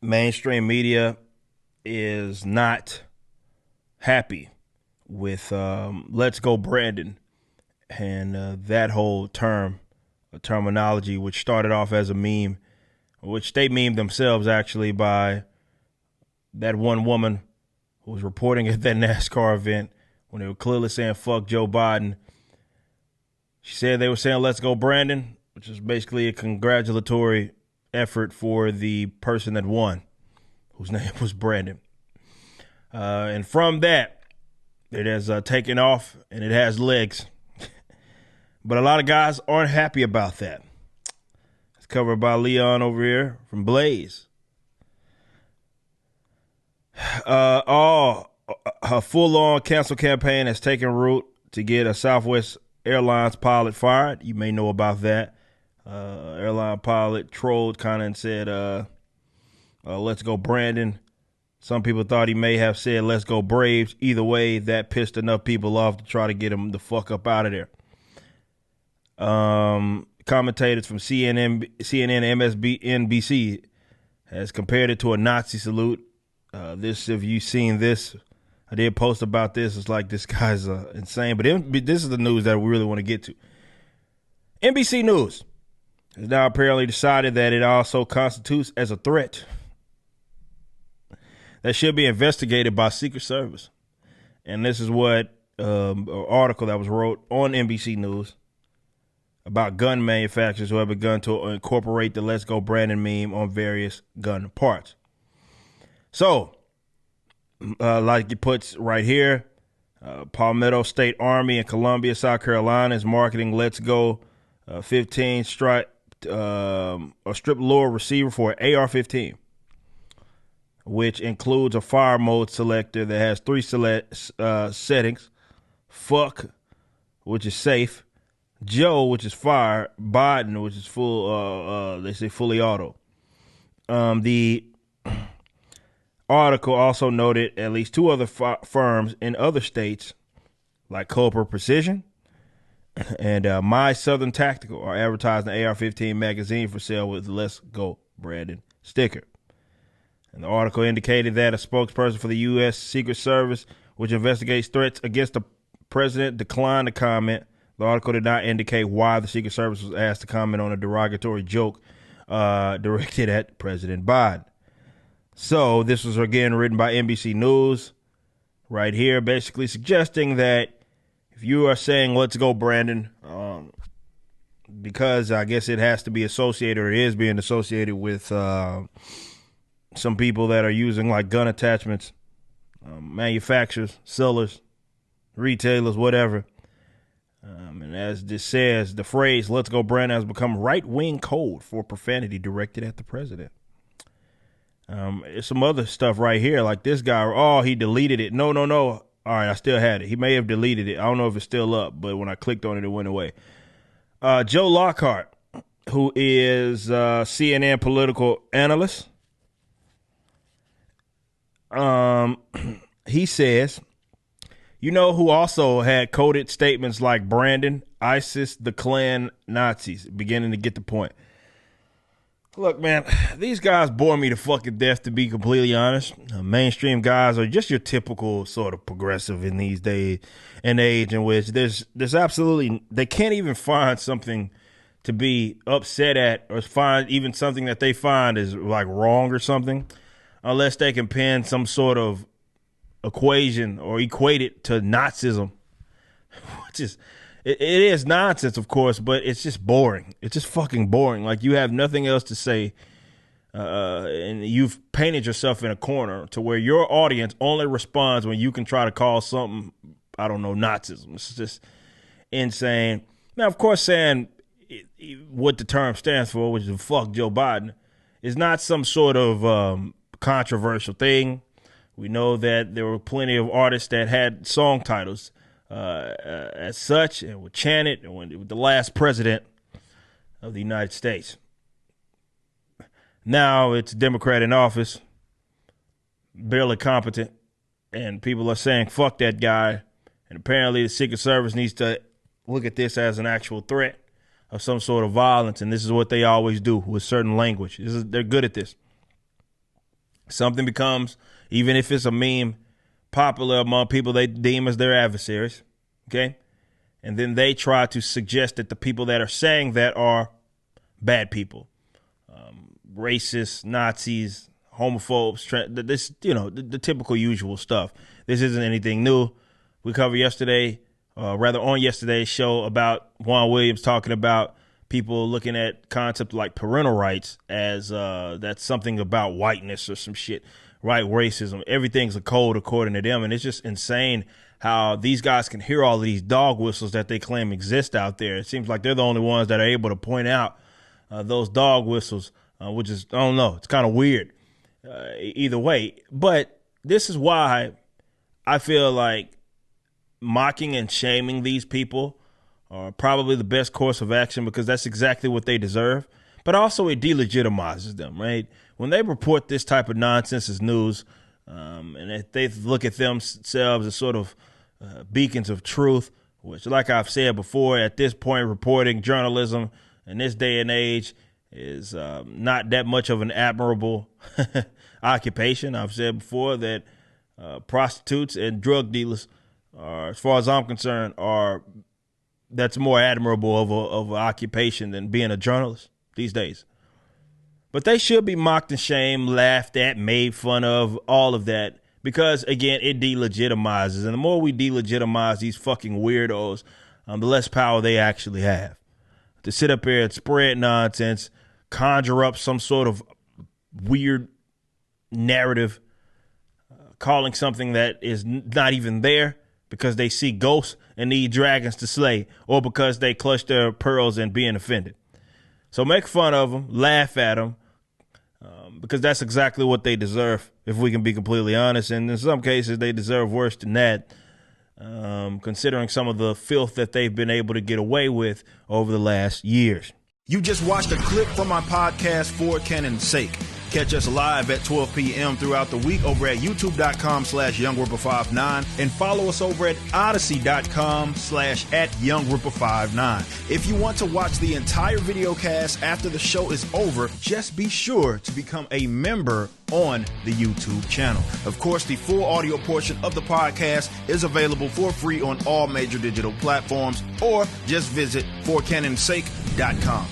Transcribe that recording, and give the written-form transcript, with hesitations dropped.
mainstream media is not happy with "Let's Go Brandon" and that whole terminology, which started off as a meme, which they memed themselves actually by that one woman who was reporting at that NASCAR event when they were clearly saying "fuck Joe Biden." She said they were saying "Let's go Brandon," which is basically a congratulatory effort for the person that won, whose name was Brandon. And from that, it has taken off and it has legs. But a lot of guys aren't happy about that. It's covered by Leon over here from Blaze. A full-on cancel campaign has taken root to get a Southwest Airlines pilot fired. You may know about that. Airline pilot trolled kind of and said, "Let's go Brandon." Some people thought he may have said, "Let's go Braves." Either way, that pissed enough people off to try to get him the fuck up out of there. Commentators from CNN, MSNBC has compared it to a Nazi salute. If you've seen this, I did post about this. It's like, this guy's insane. But this is the news that we really want to get to. NBC News has now apparently decided that it also constitutes as a threat that should be investigated by Secret Service. And this is what an article that was wrote on NBC News about gun manufacturers who have begun to incorporate the "Let's Go Brandon" meme on various gun parts. So, like it puts right here, Palmetto State Army in Columbia, South Carolina is marketing "Let's Go 15" strip lure receiver for an AR-15, which includes a fire mode selector that has three settings: fuck, which is safe; Joe, which is fire; Biden, which is full. They say fully auto. The article also noted at least two other firms in other states, like Cobra Precision and My Southern Tactical, are advertising the AR-15 magazine for sale with "Let's Go Brandon" sticker. And the article indicated that a spokesperson for the U.S. Secret Service, which investigates threats against the president, declined to comment. The article did not indicate why the Secret Service was asked to comment on a derogatory joke directed at President Biden. So this was again written by NBC News right here, basically suggesting that if you are saying "Let's go Brandon," because I guess it has to be associated, or it is being associated with some people that are using like gun attachments, manufacturers, sellers, retailers, whatever. And as this says, the phrase "Let's go Brandon" has become right-wing code for profanity directed at the president. There's some other stuff right here, like this guy, he deleted it. No. All right, I still had it. He may have deleted it. I don't know if it's still up, but when I clicked on it, it went away. Joe Lockhart, who is CNN political analyst, he says, you know who also had coded statements like "Brandon, ISIS, the Klan, Nazis," beginning to get the point. Look, man, these guys bore me to fucking death, to be completely honest. Mainstream guys are just your typical sort of progressive in these days and age, in which there's absolutely, they can't even find something to be upset at, or find even something that they find is like wrong or something, unless they can pin some sort of equation or equate it to Nazism, which is, it is nonsense, of course, but it's just boring. It's just fucking boring. Like, you have nothing else to say, and you've painted yourself in a corner to where your audience only responds when you can try to call something, I don't know, Nazism. It's just insane. Now, of course, saying what the term stands for, which is "fuck Joe Biden," is not some sort of controversial thing. We know that there were plenty of artists that had song titles as such, and would chant it with the last president of the United States. Now it's a Democrat in office, barely competent, and people are saying "fuck that guy." And apparently the Secret Service needs to look at this as an actual threat of some sort of violence, and this is what they always do with certain language. They're good at this. Something becomes, even if it's a meme, popular among people they deem as their adversaries, okay? And then they try to suggest that the people that are saying that are bad people, racists, Nazis, homophobes, this, the typical usual stuff. This isn't anything new. We covered on yesterday's show about Juan Williams talking about people looking at concepts like parental rights as that's something about whiteness or some shit, right? Racism. Everything's a code according to them. And it's just insane how these guys can hear all of these dog whistles that they claim exist out there. It seems like they're the only ones that are able to point out those dog whistles, which is, I don't know, it's kind of weird either way. But this is why I feel like mocking and shaming these people are probably the best course of action, because that's exactly what they deserve. But also it delegitimizes them, right? When they report this type of nonsense as news, and if they look at themselves as sort of beacons of truth, which, like I've said before, at this point, reporting journalism in this day and age is not that much of an admirable occupation. I've said before that prostitutes and drug dealers are, as far as I'm concerned, that's more admirable of an occupation than being a journalist these days. But they should be mocked and shamed, laughed at, made fun of, all of that, because, again, it delegitimizes. And the more we delegitimize these fucking weirdos, the less power they actually have. To sit up here and spread nonsense, conjure up some sort of weird narrative, calling something that is not even there, because they see ghosts and need dragons to slay, or because they clutch their pearls and being offended. So make fun of them, laugh at them, because that's exactly what they deserve, if we can be completely honest. And in some cases, they deserve worse than that, considering some of the filth that they've been able to get away with over the last years. You just watched a clip from my podcast, For Canon's Sake. Catch us live at 12 p.m. throughout the week over at youtube.com/YoungRipper59 and follow us over at odyssey.com/@YoungRipper59. If you want to watch the entire video cast after the show is over, just be sure to become a member on the YouTube channel. Of course, the full audio portion of the podcast is available for free on all major digital platforms, or just visit forcanonsake.com.